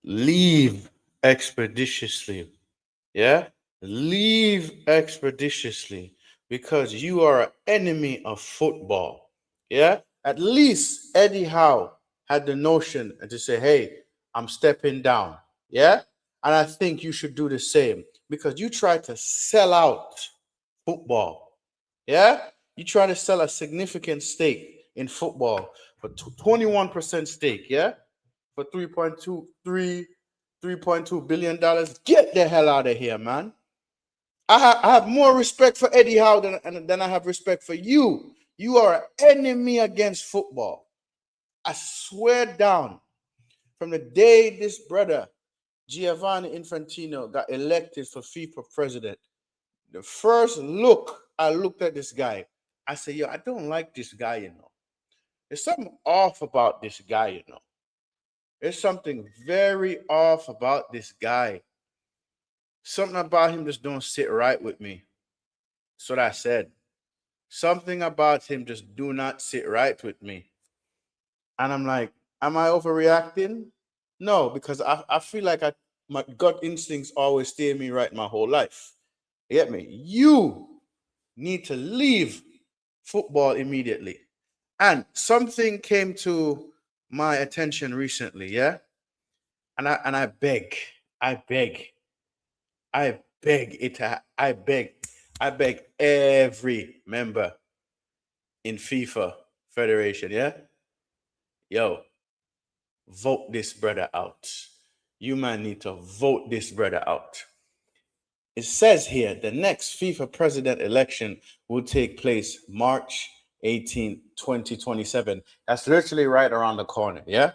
leave expeditiously. Yeah? Leave expeditiously because you are an enemy of football. Yeah? At least Eddie Howe had the notion to say, hey, I'm stepping down. Yeah? And I think you should do the same because you try to sell out football. Yeah? You try to sell a significant stake in football for 21% stake. Yeah? For 3.2 billion dollars. Get the hell out of here, man. I have more respect for Eddie Howe than I have respect for you. You are an enemy against football. I swear down, from the day this brother Gianni Infantino got elected for FIFA president, the first look I looked at this guy, I said, yo, I don't like this guy, you know. There's something off about this guy, you know. There's something very off about this guy. Something about him just don't sit right with me. That's what I said. Something about him just do not sit right with me. And I'm like, am I overreacting? No, because I feel like my gut instincts always steer me right my whole life. You get me? You need to leave football immediately. And something came to my attention recently, yeah? And I beg, I beg, I beg it, I beg every member in FIFA Federation, yeah? Yo, vote this brother out. You man need to vote this brother out. It says here the next FIFA president election will take place March 18th, 2027. That's literally right around the corner, yeah?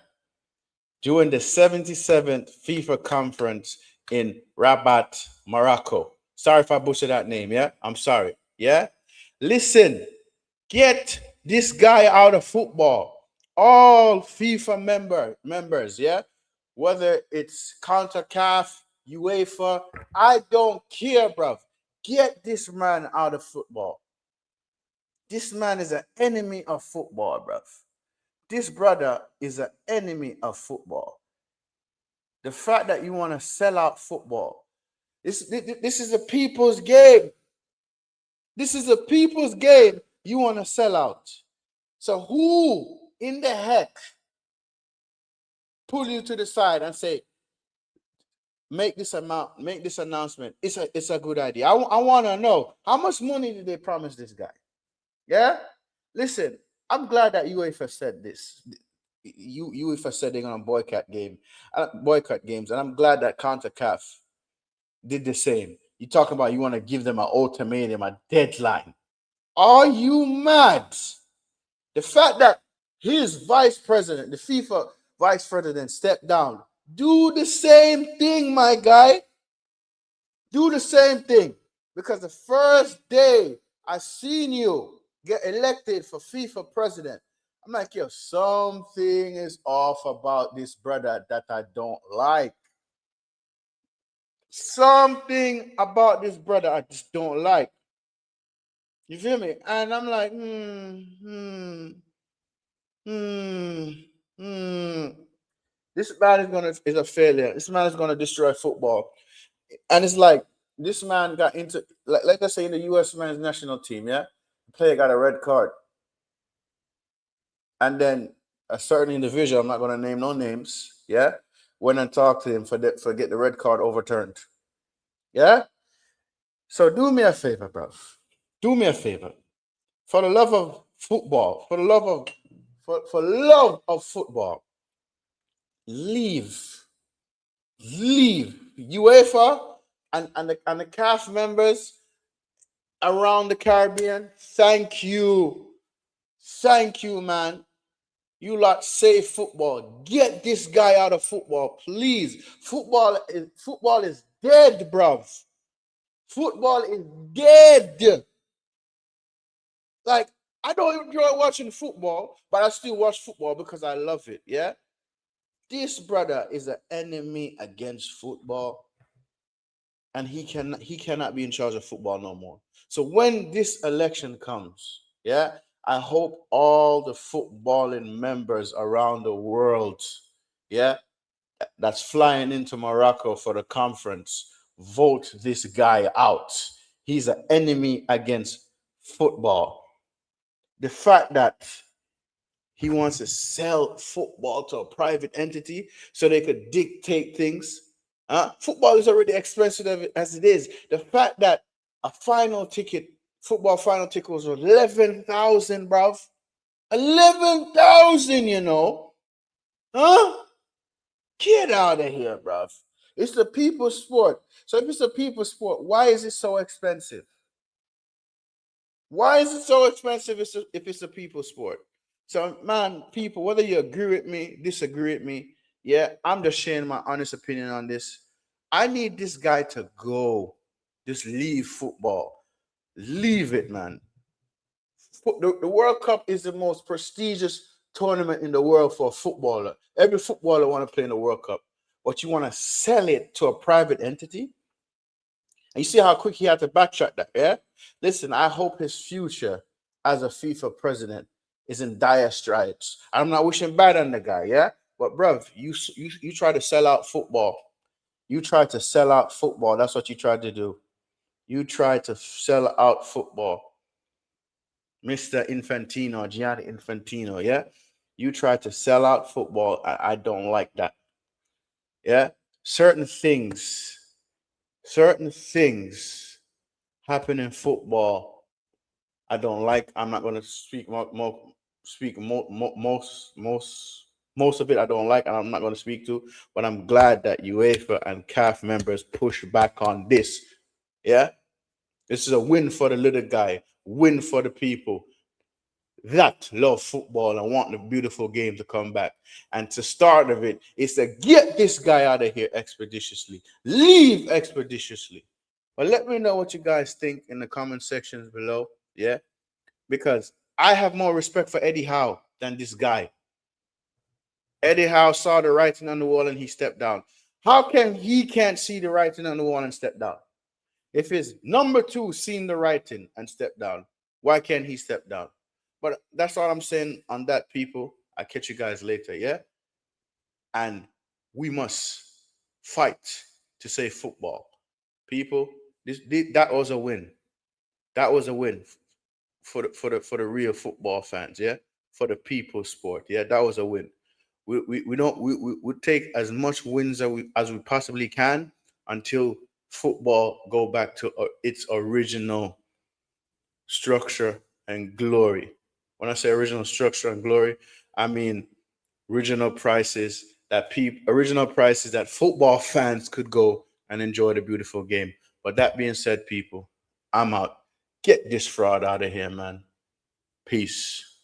During the 77th FIFA conference in Rabat, Morocco. Sorry if I butchered that name, yeah? I'm sorry, yeah? Listen, get this guy out of football. All FIFA members, yeah? Whether it's CONCACAF, UEFA, I don't care, bruv. Get this man out of football. This man is an enemy of football, bruv. This brother is an enemy of football. The fact that you want to sell out football, this is a people's game. This is a people's game you want to sell out. So who in the heck pull you to the side and say, make this announcement? It's a good idea. I want to know how much money did they promise this guy? Yeah? Listen, I'm glad that UEFA said this. UEFA said they're gonna boycott games, and I'm glad that CONCACAF did the same. You talk about you want to give them an ultimatum, a deadline. Are you mad? The fact that his vice president, the FIFA vice president, stepped down. Do the same thing, my guy. Do the same thing. Because the first day I seen you get elected for FIFA president, I'm like, yo, something is off about this brother that I don't like. Something about this brother I just don't like. You feel me? And I'm like, hmm, hmm. This man is a failure. This man is gonna destroy football. And it's like this man got into like let's say in the US men's national team, yeah? The player got a red card. And then a certain individual, I'm not gonna name no names, yeah, went and talked to him for get the red card overturned. Yeah? So do me a favor, bro. Do me a favor. For the love of football, for love of football, leave. Leave. UEFA and the CAF members around the Caribbean, thank you. Thank you, man. You lot save football. Get this guy out of football, please. Football is dead, bruv. Football is dead. Like, I don't enjoy watching football, but I still watch football because I love it. Yeah. This brother is an enemy against football, and he cannot be in charge of football no more. So when this election comes, yeah, I hope all the footballing members around the world, yeah, that's flying into Morocco for the conference, vote this guy out. He's an enemy against football. The fact that he wants to sell football to a private entity so they could dictate things. Football is already expensive as it is. The fact that a final ticket, football final ticket was 11,000, bruv. 11,000, you know. Huh? Get out of here, bruv. It's the people's sport. So if it's a people's sport, why is it so expensive? Why is it so expensive if it's a people's sport? So, man, people, whether you agree with me, disagree with me, yeah, I'm just sharing my honest opinion on this. I need this guy to go. Just leave football. Leave it, man. The World Cup is the most prestigious tournament in the world for a footballer. Every footballer want to play in the World Cup, but you want to sell it to a private entity? And you see how quick he had to backtrack that, yeah? Listen, I hope his future as a FIFA president is in dire straits. I'm not wishing bad on the guy, yeah? But, bruv, you try to sell out football. You try to sell out football. That's what you tried to do. You tried to sell out football. Mr. Infantino, Gianni Infantino, yeah? You try to sell out football. I don't like that. Yeah? Certain things happen in football I don't like. I'm not going to speak most of it I don't like, and I'm not going to speak to. But I'm glad that UEFA and CAF members push back on this. Yeah, this is a win for the little guy, win for the people that love football and want the beautiful game to come back. And to start of it is to get this guy out of here expeditiously, leave expeditiously. But let me know what you guys think in the comment sections below. Yeah, because I have more respect for Eddie Howe than this guy. Eddie Howe saw the writing on the wall and he stepped down. How can he can't see the writing on the wall and step down? If his number two seen the writing and stepped down, why can't he step down? But that's all I'm saying on that, people. I'll catch you guys later, yeah? And we must fight to save football. People, that was a win. That was a win for the real football fans, yeah? For the people's sport. Yeah, that was a win. We don't we take as much wins as we possibly can until football go back to its original structure and glory. When I say original structure and glory, I mean original prices that football fans could go and enjoy the beautiful game. But that being said, people, I'm out. Get this fraud out of here, man. Peace.